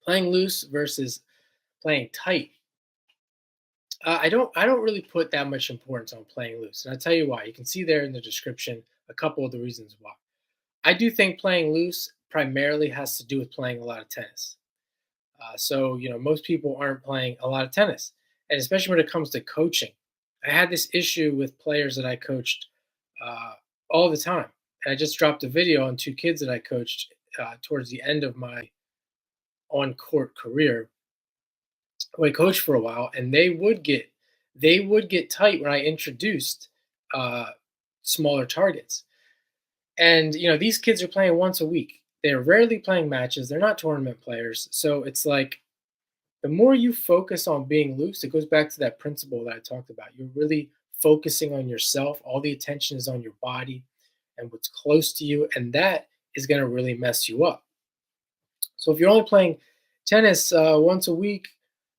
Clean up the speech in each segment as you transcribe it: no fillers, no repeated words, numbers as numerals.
Playing loose versus playing tight. I don't really put that much importance on playing loose, and I'll tell you why. You can see there in the description a couple of the reasons why. I do think playing loose primarily has to do with playing a lot of tennis. So most people aren't playing a lot of tennis, and especially when it comes to coaching. I had this issue with players that I coached uh, all the time. And I just dropped a video on two kids that I coached towards the end of my on-court career. Who I coached for a while, and they would get tight when I introduced uh, smaller targets. And these kids are playing once a week. They're rarely playing matches. They're not tournament players. So it's like the more you focus on being loose, it goes back to that principle that I talked about. You're really focusing on yourself. All the attention is on your body and what's close to you, and that is going to really mess you up. So if you're only playing tennis once a week,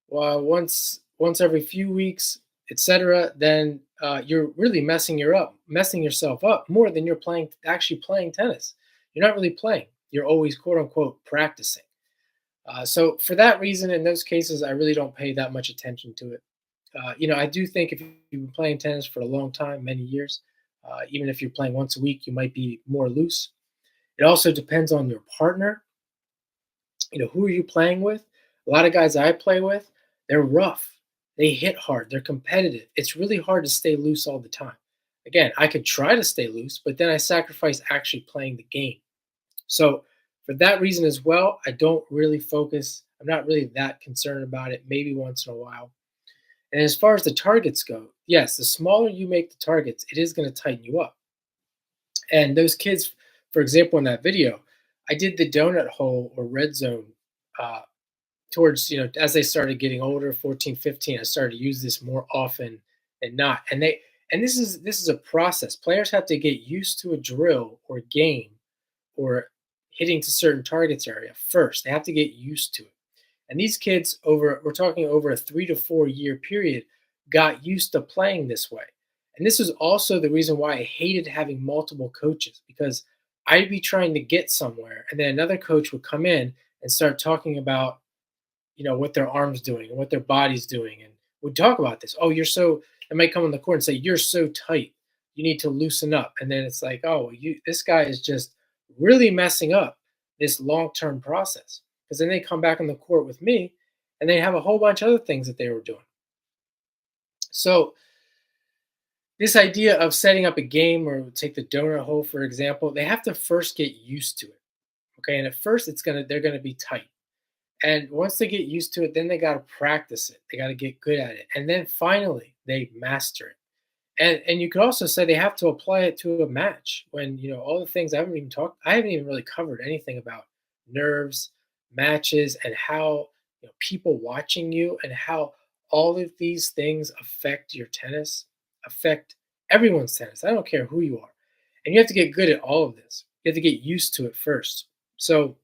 once every few weeks, etc., then you're really messing yourself up more than you're actually playing tennis. You're not really playing. You're always quote unquote practicing. So for that reason, in those cases, I really don't pay that much attention to it. I do think if you've been playing tennis for a long time, many years, even if you're playing once a week, you might be more loose. It also depends on your partner. Who are you playing with? A lot of guys I play with, they're rough. They hit hard. They're competitive. It's really hard to stay loose all the time. Again, I could try to stay loose, but then I sacrifice actually playing the game. So, for that reason as well, I don't really focus. I'm not really that concerned about it, maybe once in a while. And as far as the targets go, yes, the smaller you make the targets, it is going to tighten you up. And those kids, for example, in that video, I did the donut hole or red zone uh, towards, as they started getting older, 14, 15. I started to use this more often than not. And this is a process. Players have to get used to a drill or game or hitting to certain targets area first. They have to get used to it. And these kids we're talking over a 3 to 4 year period, got used to playing this way. And this is also the reason why I hated having multiple coaches, because I'd be trying to get somewhere and then another coach would come in and start talking about, what their arm's doing and what their body's doing. And would talk about this. Oh, I might come on the court and say, you're so tight. You need to loosen up. And then it's like, oh, this guy is just really messing up this long-term process. Because then they come back on the court with me and they have a whole bunch of other things that they were doing. So this idea of setting up a game, or take the donut hole for example, they have to first get used to it. Okay. And at first they're gonna be tight. And once they get used to it, then they got to practice it. They got to get good at it. And then finally they master it. And you could also say they have to apply it to a match when, all the things I haven't even really covered anything about nerves, matches, and how, people watching you and how all of these things affect your tennis, affect everyone's tennis. I don't care who you are. And you have to get good at all of this. You have to get used to it first. So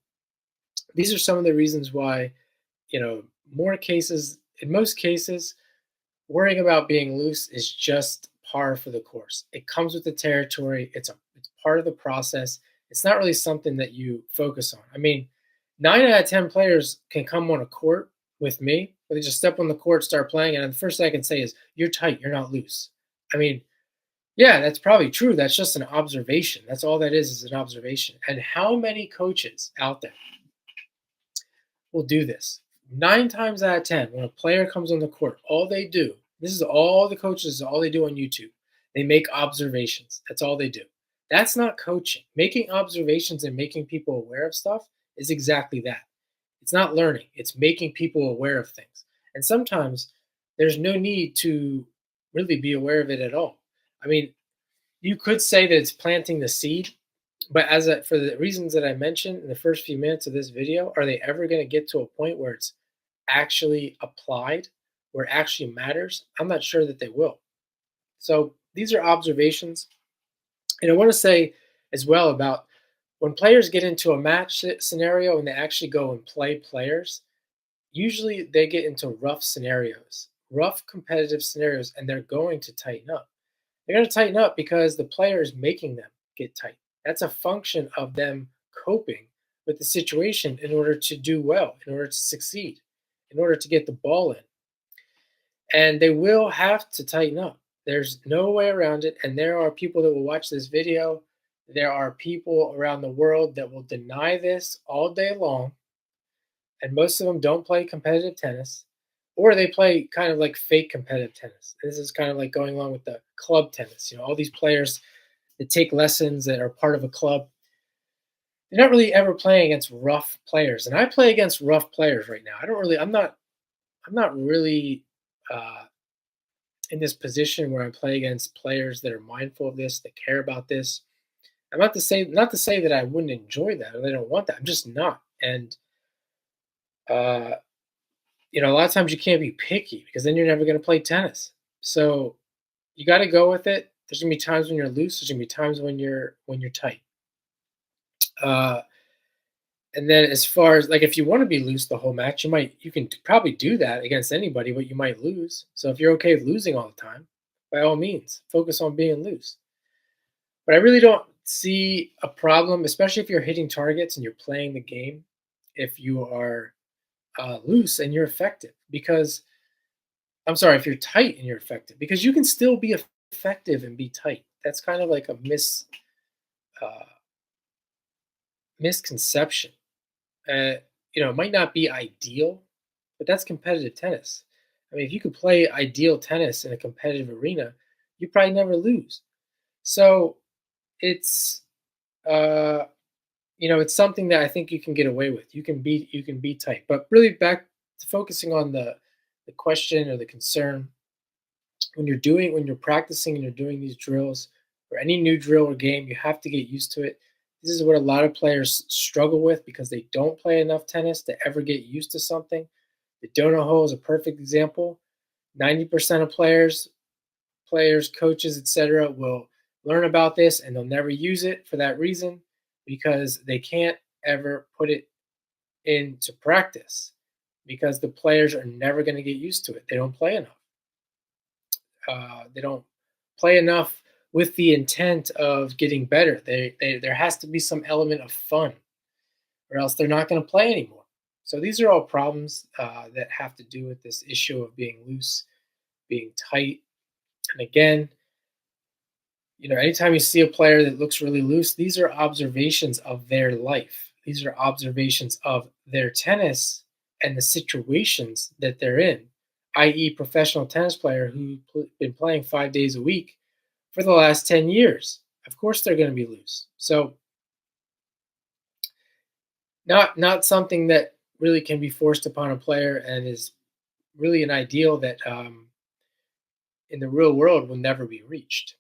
these are some of the reasons why, more cases, in most cases, worrying about being loose is just par for the course. It comes with the territory. It's part of the process. It's not really something that you focus on. I mean, 9 out of 10 players can come on a court with me, where they just step on the court, start playing, and the first thing I can say is, "You're tight. You're not loose." I mean, yeah, that's probably true. That's just an observation. That's all that is an observation. And how many coaches out there will do this? 9 times out of 10, when a player comes on the court, all they do, this is all the coaches, all they do on YouTube, they make observations. That's all they do. That's not coaching. Making observations and making people aware of stuff is exactly that. It's not learning, it's making people aware of things. And sometimes there's no need to really be aware of it at all. I mean, you could say that it's planting the seed, but for the reasons that I mentioned in the first few minutes of this video, are they ever going to get to a point where it's actually applied, where it actually matters? I'm not sure that they will. So these are observations. And I want to say as well about when players get into a match scenario and they actually go and play players, usually they get into rough scenarios, rough competitive scenarios, and they're going to tighten up. They're going to tighten up because the player is making them get tight. That's a function of them coping with the situation in order to do well, in order to succeed, in order to get the ball in. And they will have to tighten up. There's no way around it. And there are people that will watch this video. There are people around the world that will deny this all day long. And most of them don't play competitive tennis, or they play kind of like fake competitive tennis. This is kind of like going along with the club tennis. All these players that take lessons that are part of a club, they're not really ever playing against rough players. And I play against rough players right now. I'm not really uh, in this position where I play against players that are mindful of this, that care about this. I'm not to say that I wouldn't enjoy that or they don't want that. I'm just not. And uh, a lot of times you can't be picky because then you're never going to play tennis. So you got to go with it. There's gonna be times when you're loose. There's gonna be times when you're tight. Uh, and then as far as like if you want to be loose the whole match, you can probably do that against anybody, but you might lose. So if you're okay with losing all the time, by all means, focus on being loose. But I really don't see a problem, especially if you're hitting targets and you're playing the game. If you are loose and you're effective, because I'm sorry, if you're tight and you're effective, because you can still be effective and be tight. That's kind of like a uh, misconception. Uh, it might not be ideal, but that's competitive tennis. I mean, if you could play ideal tennis in a competitive arena, you probably never lose. So it's uh, it's something that I think you can get away with. You can be tight, but really back to focusing on the question or the concern when you're practicing and you're doing these drills or any new drill or game, you have to get used to it. This is what a lot of players struggle with because they don't play enough tennis to ever get used to something. The donut hole is a perfect example. 90% of players, coaches, etc., will learn about this and they'll never use it for that reason because they can't ever put it into practice because the players are never going to get used to it. They don't play enough. They don't play enough with the intent of getting better. There has to be some element of fun, or else they're not going to play anymore. So these are all problems that have to do with this issue of being loose, being tight. And again, anytime you see a player that looks really loose, these are observations of their life. These are observations of their tennis and the situations that they're in, i.e., professional tennis player who's been playing 5 days a week for the last 10 years. Of course, they're going to be loose. So, not something that really can be forced upon a player and is really an ideal that in the real world will never be reached.